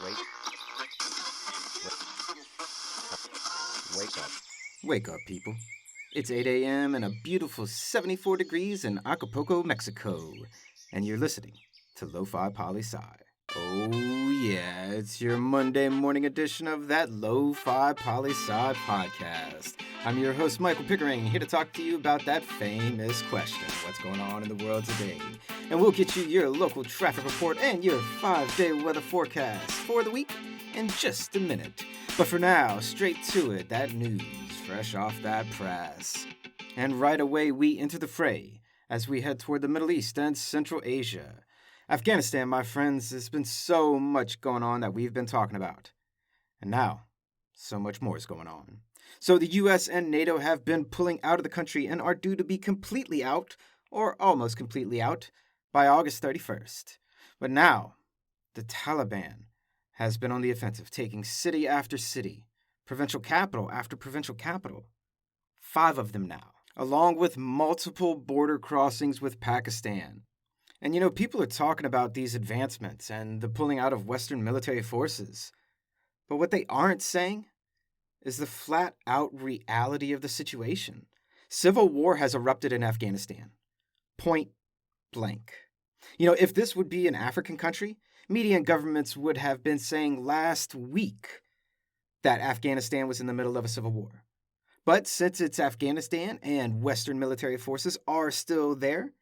Wake. Wake up. Wake up, people. It's 8 a.m. and a beautiful 74 degrees in Acapulco, Mexico. And you're listening to Lofi Poli Sci. Oh, yeah, it's your Monday morning edition of that Lofi Poli Sci podcast. I'm your host, Michael Pickering, here to talk to you about that famous question, what's going on in the world today? And we'll get you your local traffic report and your 5-day weather forecast for the week in just a minute. But for now, straight to it, that news, fresh off that press. And right away, we enter the fray as we head toward the Middle East and Central Asia. Afghanistan, my friends, there's been so much going on that we've been talking about. And now, so much more is going on. So the U.S. and NATO have been pulling out of the country and are due to be completely out, or almost completely out, by August 31st. But now, the Taliban has been on the offensive, taking city after city, provincial capital after provincial capital. 5 of them now, along with multiple border crossings with Pakistan. And you know, people are talking about these advancements and the pulling out of Western military forces. But what they aren't saying is the flat-out reality of the situation. Civil war has erupted in Afghanistan. Point blank. You know, if this would be an African country, media and governments would have been saying last week that Afghanistan was in the middle of a civil war. But since it's Afghanistan and Western military forces are still there,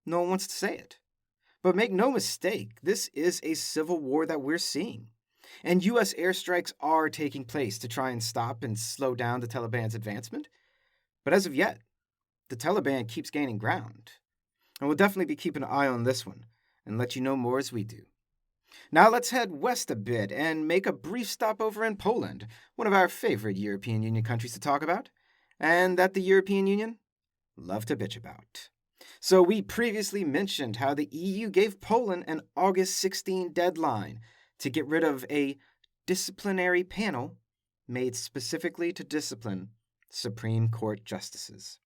no one wants to say it. But make no mistake, this is a civil war that we're seeing. And U.S. airstrikes are taking place to try and stop and slow down the Taliban's advancement. But as of yet, the Taliban keeps gaining ground. And we'll definitely be keeping an eye on this one and let you know more as we do. Now let's head west a bit and make a brief stopover in Poland, one of our favorite European Union countries to talk about, and that the European Union love to bitch about. So we previously mentioned how the EU gave Poland an August 16 deadline to get rid of a disciplinary panel made specifically to discipline Supreme Court justices.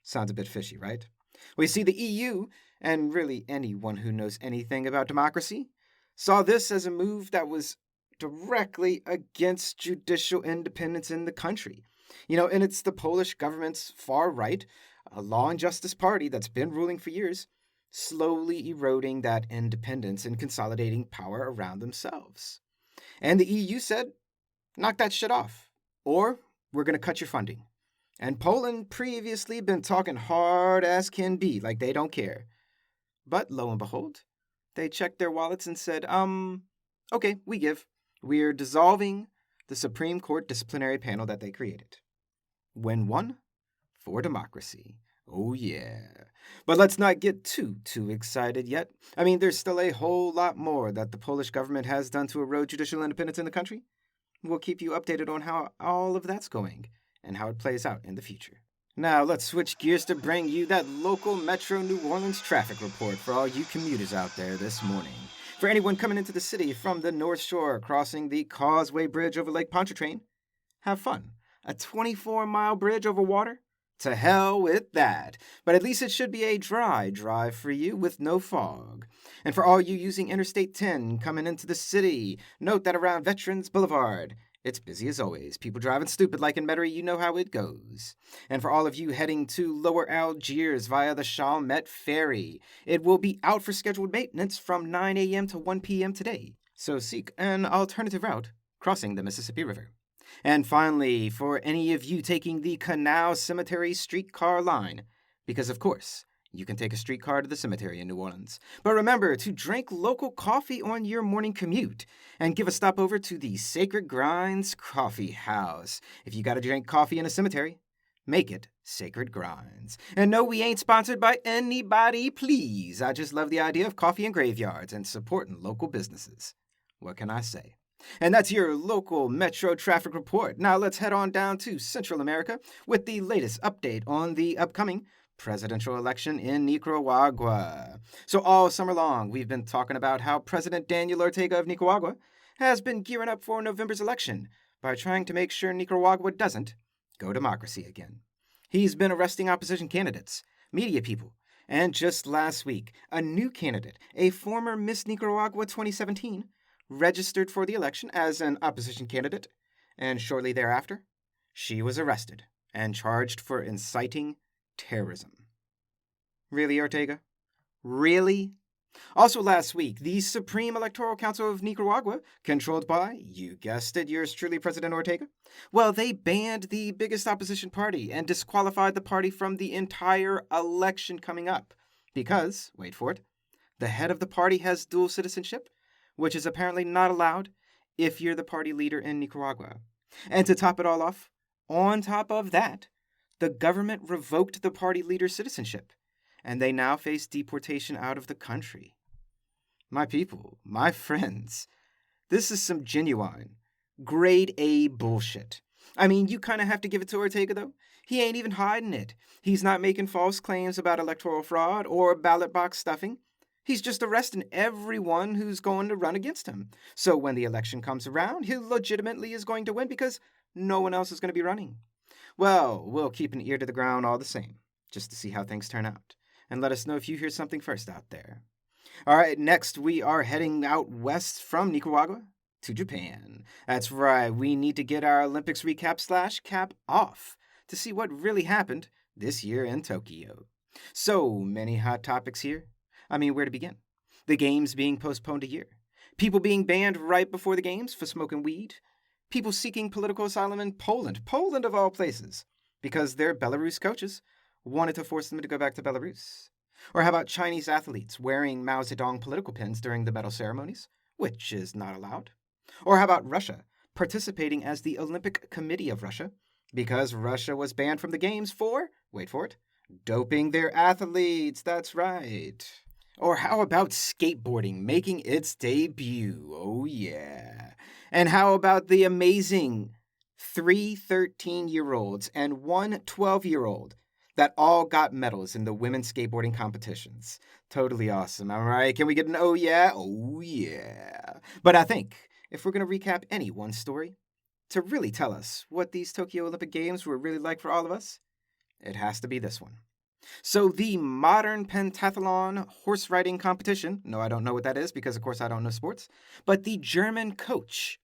Sounds a bit fishy, right? Well, you see, the EU, and really anyone who knows anything about democracy, saw this as a move that was directly against judicial independence in the country. You know, and it's the Polish government's far right, a law and justice party that's been ruling for years, slowly eroding that independence and consolidating power around themselves. And the EU said, knock that shit off, or we're going to cut your funding. And Poland previously been talking hard as can be, like they don't care. But lo and behold, they checked their wallets and said, okay, we give. We're dissolving the Supreme Court disciplinary panel that they created. Win one for democracy. Oh, yeah. But let's not get too excited yet. I mean, there's still a whole lot more that the Polish government has done to erode judicial independence in the country. We'll keep you updated on how all of that's going and how it plays out in the future. Now, let's switch gears to bring you that local Metro New Orleans traffic report for all you commuters out there this morning. For anyone coming into the city from the North Shore crossing the Causeway Bridge over Lake Pontchartrain, have fun. A 24-mile bridge over water? To hell with that. But at least it should be a dry drive for you with no fog. And for all you using Interstate 10 coming into the city, note that around Veterans Boulevard, it's busy as always. People driving stupid like in Metairie, you know how it goes. And for all of you heading to Lower Algiers via the Chalmette Ferry, it will be out for scheduled maintenance from 9 a.m. to 1 p.m. today. So seek an alternative route crossing the Mississippi River. And finally, for any of you taking the Canal Cemetery streetcar line, because of course, you can take a streetcar to the cemetery in New Orleans. But remember to drink local coffee on your morning commute and give a stop over to the Sacred Grinds Coffee House. If you gotta drink coffee in a cemetery, make it Sacred Grinds. And no, we ain't sponsored by anybody, please. I just love the idea of coffee in graveyards and supporting local businesses. What can I say? And that's your local Metro traffic report. Now let's head on down to Central America with the latest update on the upcoming presidential election in Nicaragua. So all summer long, we've been talking about how President Daniel Ortega of Nicaragua has been gearing up for November's election by trying to make sure Nicaragua doesn't go democracy again. He's been arresting opposition candidates, media people, and just last week, a new candidate, a former Miss Nicaragua 2017, registered for the election as an opposition candidate, and shortly thereafter, she was arrested and charged for inciting terrorism. Really, Ortega? Really? Also last week, the Supreme Electoral Council of Nicaragua, controlled by, you guessed it, yours truly, President Ortega, well, they banned the biggest opposition party and disqualified the party from the entire election coming up. Because, wait for it, the head of the party has dual citizenship, which is apparently not allowed if you're the party leader in Nicaragua. And to top it all off, on top of that, the government revoked the party leader's citizenship, and they now face deportation out of the country. My people, my friends, this is some genuine, grade A bullshit. I mean, you kind of have to give it to Ortega, though. He ain't even hiding it. He's not making false claims about electoral fraud or ballot box stuffing. He's just arresting everyone who's going to run against him. So when the election comes around, he legitimately is going to win because no one else is going to be running. Well, we'll keep an ear to the ground all the same, just to see how things turn out. And let us know if you hear something first out there. All right, next we are heading out west from Nicaragua to Japan. That's right, we need to get our Olympics recap / cap off to see what really happened this year in Tokyo. So many hot topics here. I mean, where to begin? The games being postponed a year. People being banned right before the games for smoking weed. People seeking political asylum in Poland of all places, because their Belarus coaches wanted to force them to go back to Belarus. Or how about Chinese athletes wearing Mao Zedong political pins during the medal ceremonies, which is not allowed? Or how about Russia participating as the Olympic Committee of Russia, because Russia was banned from the games for, wait for it, doping their athletes, that's right. Or how about skateboarding making its debut? Oh yeah. And how about the amazing 3 13-year-olds and 1 12-year-old that all got medals in the women's skateboarding competitions? Totally awesome, all right? Can we get an oh yeah? Oh yeah. But I think if we're going to recap any one story to really tell us what these Tokyo Olympic Games were really like for all of us, it has to be this one. So the modern pentathlon horse riding competition, no, I don't know what that is because, of course, I don't know sports, but the German coach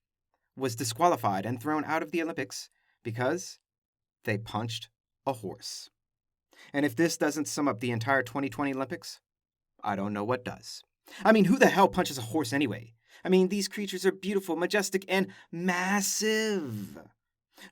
was disqualified and thrown out of the Olympics because they punched a horse. And if this doesn't sum up the entire 2020 Olympics, I don't know what does. I mean, who the hell punches a horse anyway? I mean, these creatures are beautiful, majestic, and massive.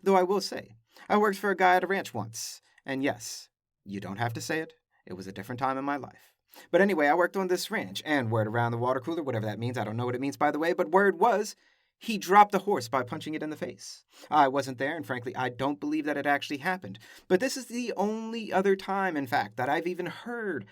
Though I will say, I worked for a guy at a ranch once, and yes, you don't have to say it. It was a different time in my life. But anyway, I worked on this ranch, and word around the water cooler, whatever that means, I don't know what it means by the way, but word was, he dropped the horse by punching it in the face. I wasn't there, and frankly, I don't believe that it actually happened. But this is the only other time, in fact, that I've even heard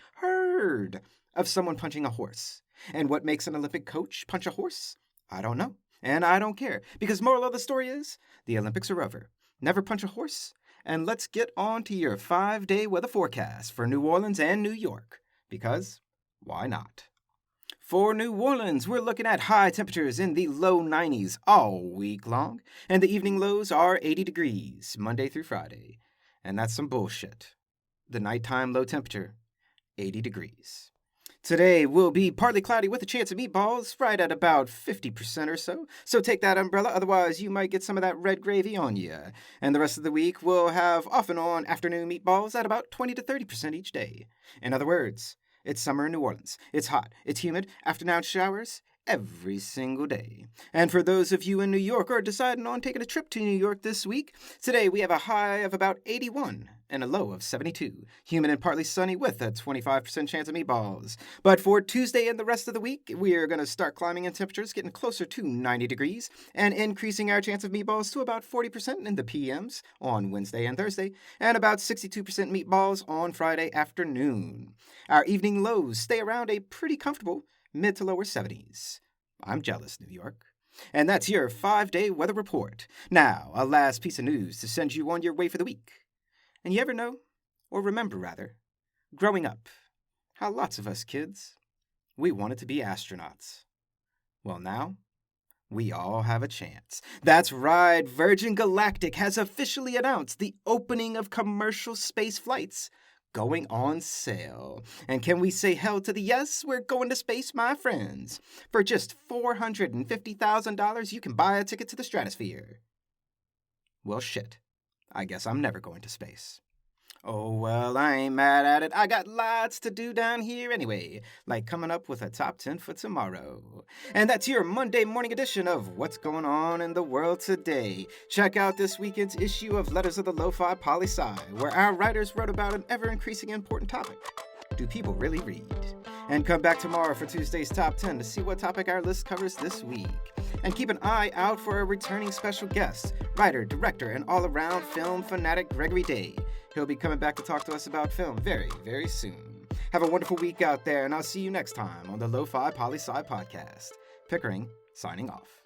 of someone punching a horse. And what makes an Olympic coach punch a horse? I don't know, and I don't care, because moral of the story is, the Olympics are over. Never punch a horse. And let's get on to your 5-day weather forecast for New Orleans and New York, because why not? For New Orleans, we're looking at high temperatures in the low 90s all week long, and the evening lows are 80 degrees Monday through Friday. And that's some bullshit. The nighttime low temperature, 80 degrees. Today will be partly cloudy with a chance of meatballs, right at about 50% or so. So take that umbrella, otherwise you might get some of that red gravy on you. And the rest of the week we'll have off and on afternoon meatballs at about 20 to 30% each day. In other words, it's summer in New Orleans. It's hot, it's humid, afternoon showers every single day. And for those of you in New York who are deciding on taking a trip to New York this week, today we have a high of about 81 and a low of 72. Humid and partly sunny with a 25% chance of meatballs. But for Tuesday and the rest of the week, we are going to start climbing in temperatures, getting closer to 90 degrees, and increasing our chance of meatballs to about 40% in the PMs on Wednesday and Thursday, and about 62% meatballs on Friday afternoon. Our evening lows stay around a pretty comfortable mid to lower 70s. I'm jealous, New York. And that's your 5-day weather report. Now, a last piece of news to send you on your way for the week. And you ever know, or remember rather, growing up, how lots of us kids, we wanted to be astronauts. Well now, we all have a chance. That's right, Virgin Galactic has officially announced the opening of commercial space flights going on sale. And can we say hell to the yes? We're going to space, my friends. For just $450,000, you can buy a ticket to the stratosphere. Well, shit. I guess I'm never going to space. Oh, well, I ain't mad at it. I got lots to do down here anyway, like coming up with a top 10 for tomorrow. And that's your Monday morning edition of What's Going On in the World Today. Check out this weekend's issue of Letters of the Lofi Poli Sci, where our writers wrote about an ever-increasing important topic. Do people really read? And come back tomorrow for Tuesday's Top 10 to see what topic our list covers this week. And keep an eye out for a returning special guest, writer, director, and all-around film fanatic Gregory Day. He'll be coming back to talk to us about film very, very soon. Have a wonderful week out there, and I'll see you next time on the Lofi Poli Sci podcast. Pickering, signing off.